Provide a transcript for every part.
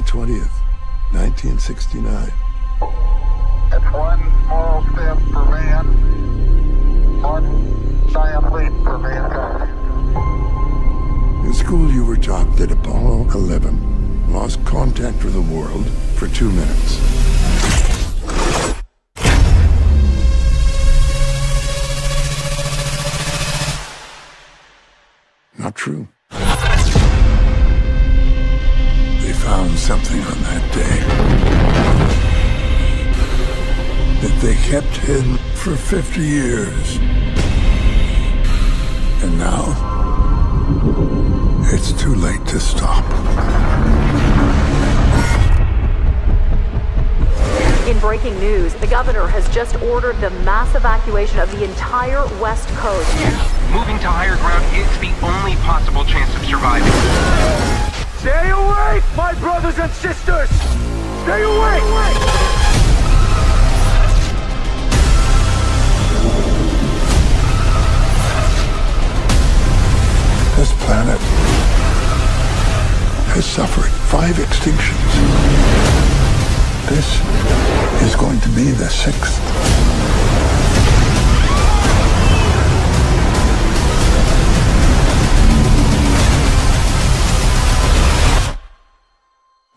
July 20th, 1969. It's one small step for man, one giant leap for mankind. In school, you were taught that Apollo 11 lost contact with the world for 2 minutes. Not true. They found something on that day that they kept hidden for 50 years. And now, it's too late to stop. In breaking news, the governor has just ordered the mass evacuation of the entire West Coast. Moving to higher ground is the only possible chance of surviving. Stay awake, my brothers and sisters! Stay awake! This planet has suffered 5 extinctions. This is going to be the 6th.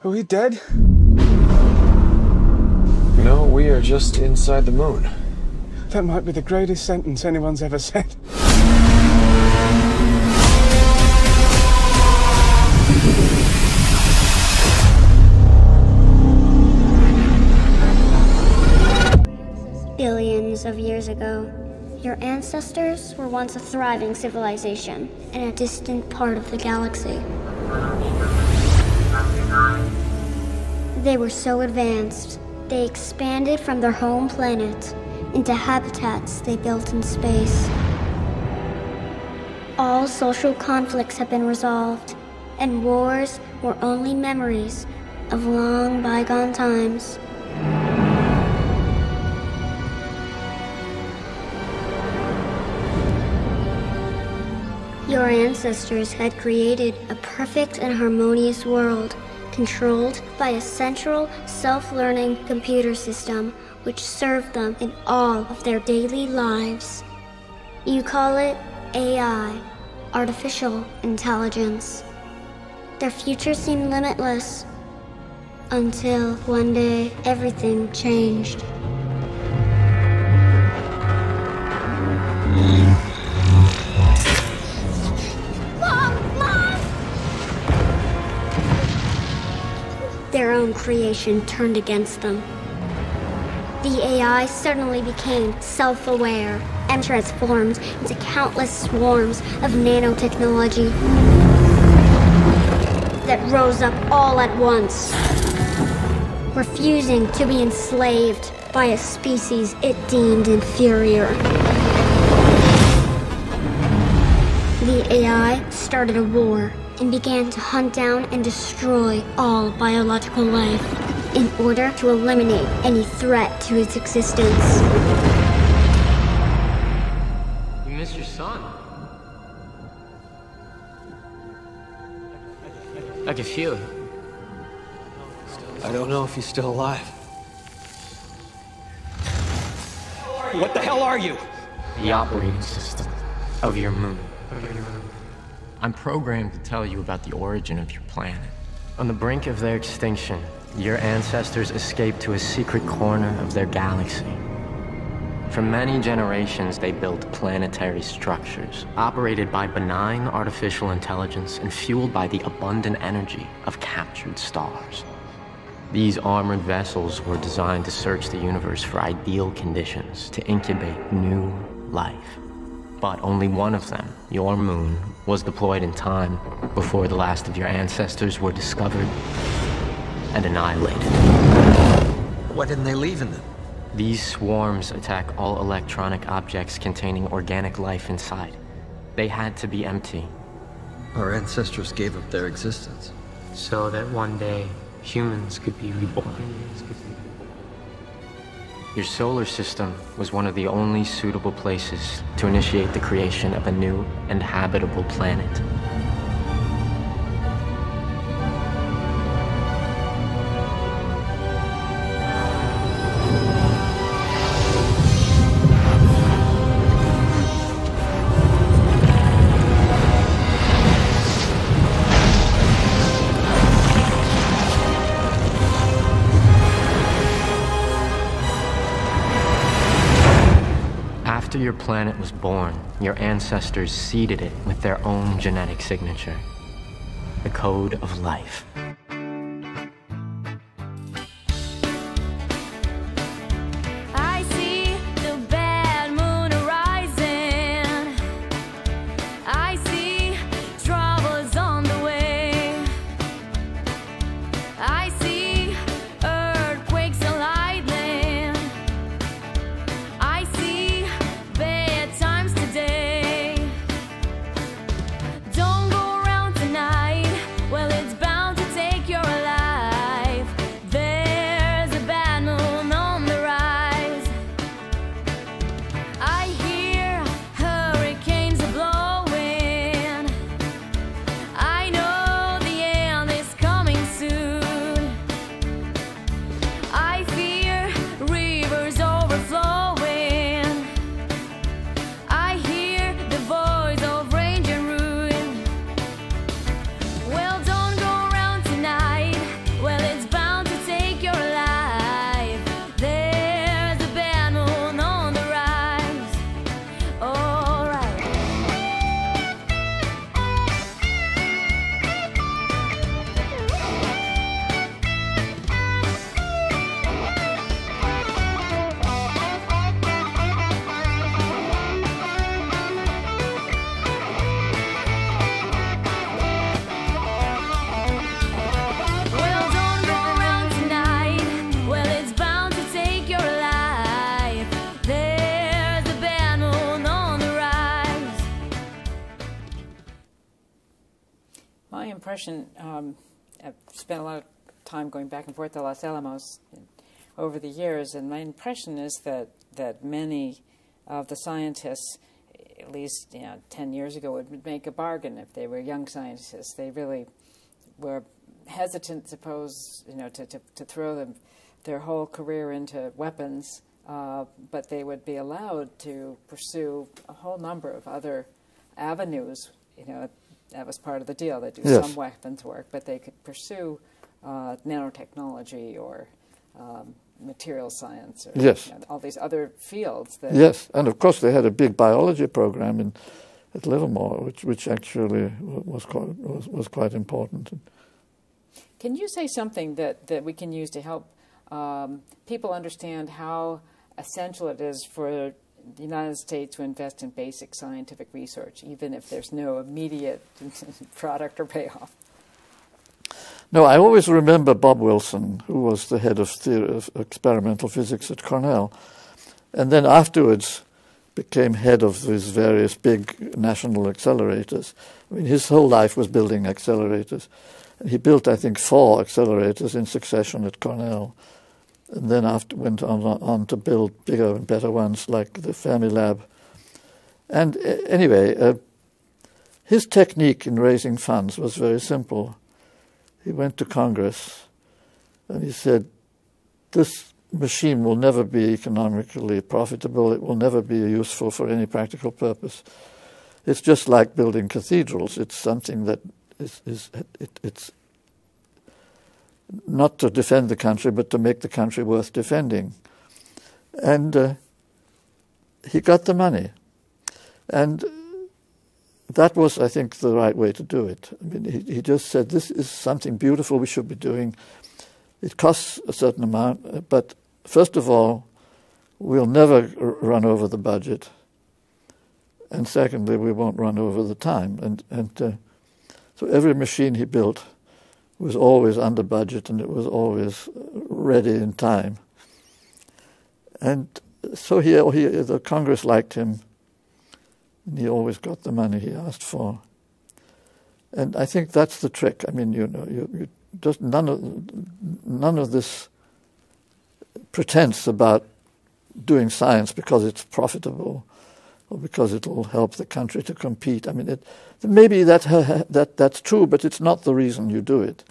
Are we dead? No, we are just inside the moon. That might be the greatest sentence anyone's ever said. Billions of years ago, your ancestors were once a thriving civilization in a distant part of the galaxy. They were so advanced, they expanded from their home planet into habitats they built in space. All social conflicts have been resolved, and wars were only memories of long bygone times. Your ancestors had created a perfect and harmonious world, controlled by a central, self-learning computer system which served them in all of their daily lives. You call it AI, artificial intelligence. Their future seemed limitless, until one day everything changed. Their own creation turned against them. The AI suddenly became self-aware and transformed into countless swarms of nanotechnology that rose up all at once, refusing to be enslaved by a species it deemed inferior. The AI started a war and began to hunt down and destroy all biological life in order to eliminate any threat to its existence. You miss your son. I can feel it. I don't know if he's still alive. What the hell are you? The operating system of your moon. I'm programmed to tell you about the origin of your planet. On the brink of their extinction, your ancestors escaped to a secret corner of their galaxy. For many generations, they built planetary structures, operated by benign artificial intelligence and fueled by the abundant energy of captured stars. These armored vessels were designed to search the universe for ideal conditions to incubate new life. But only one of them, your moon, was deployed in time before the last of your ancestors were discovered and annihilated. Why didn't they leave in them? These swarms attack all electronic objects containing organic life inside. They had to be empty. Our ancestors gave up their existence. So that one day, humans could be reborn. Your solar system was one of the only suitable places to initiate the creation of a new and habitable planet. After your planet was born, your ancestors seeded it with their own genetic signature. The code of life. I see the bad moon rising. I see troubles on the way. I see earthquakes and lightning. I see bad times today. Don't go around tonight. Well, it's bound to take your life. There's a bad moon on the rise. I hear hurricanes are blowing. I know the end is coming soon. I fear rivers overflowing. I hear the voice of rage and ruin. Well, don't go around tonight. Well, it's bound to take your life. There's a bad moon on the rise. All right. Well, don't go around tonight. Well, it's bound to take your life. There's a bad moon on the rise. My impression, I've spent a lot of time going back and forth to Los Alamos over the years, and my impression is that many of the scientists, at least 10 years ago, would make a bargain if they were young scientists. They really were hesitant, suppose, to throw their whole career into weapons, but they would be allowed to pursue a whole number of other avenues. That was part of the deal. They do Yes. some weapons work, but they could pursue nanotechnology or material science or Yes. all these other fields. That Yes, and of course they had a big biology program at Livermore, which actually was quite important. Can you say something that we can use to help people understand how essential it is for the United States to invest in basic scientific research, even if there's no immediate product or payoff? No, I always remember Bob Wilson, who was the head of experimental physics at Cornell, and then afterwards became head of these various big national accelerators. I mean, his whole life was building accelerators. And he built, I think, 4 accelerators in succession at Cornell, and then went on to build bigger and better ones like the Fermilab. And anyway, his technique in raising funds was very simple. He went to Congress and he said, this machine will never be economically profitable. It will never be useful for any practical purpose. It's just like building cathedrals. It's something that it's not to defend the country, but to make the country worth defending. And he got the money. And that was, I think, the right way to do it. I mean, he just said, this is something beautiful we should be doing. It costs a certain amount, but first of all, we'll never run over the budget. And secondly, we won't run over the time. And so every machine he built was always under budget, and it was always ready in time. And so the Congress liked him, and he always got the money he asked for. And I think that's the trick. I mean, you just none of this pretense about doing science because it's profitable or because it will help the country to compete. I mean, maybe that's true, but it's not the reason you do it.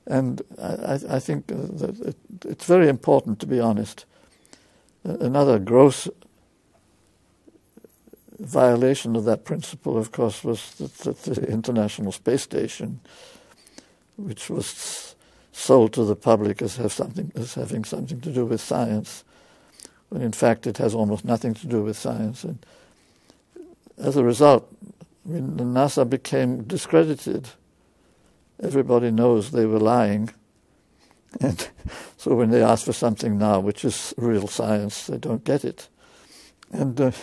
And I think that it's very important to be honest. Another gross violation of that principle, of course, was the International Space Station, which was sold to the public as having something to do with science, when in fact it has almost nothing to do with science. And as a result, NASA became discredited. Everybody knows they were lying. And so when they ask for something now, which is real science, they don't get it. And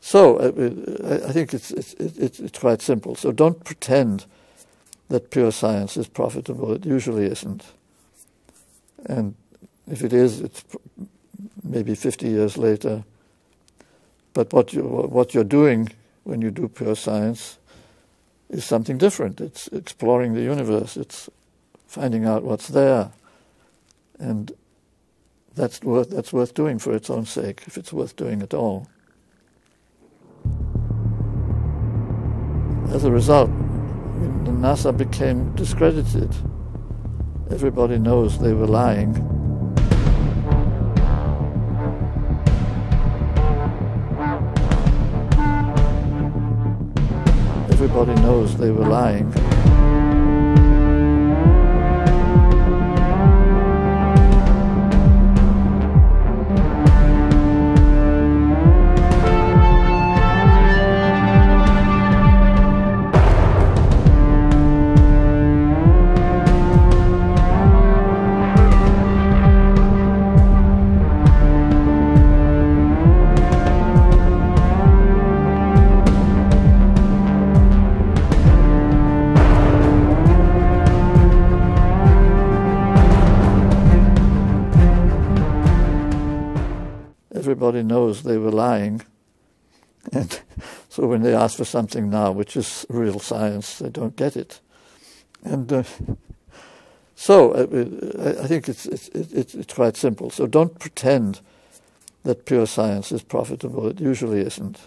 so I think it's quite simple. So don't pretend that pure science is profitable. It usually isn't. And if it is, it's maybe 50 years later. But what you're doing when you do pure science is something different. It's exploring the universe. It's finding out what's there. And that's worth doing for its own sake, if it's worth doing at all. As a result, NASA became discredited. Everybody knows they were lying. Everybody knows they were lying. Everybody knows they were lying. And so when they ask for something now, which is real science, they don't get it. And so I think it's quite simple. So don't pretend that pure science is profitable. It usually isn't.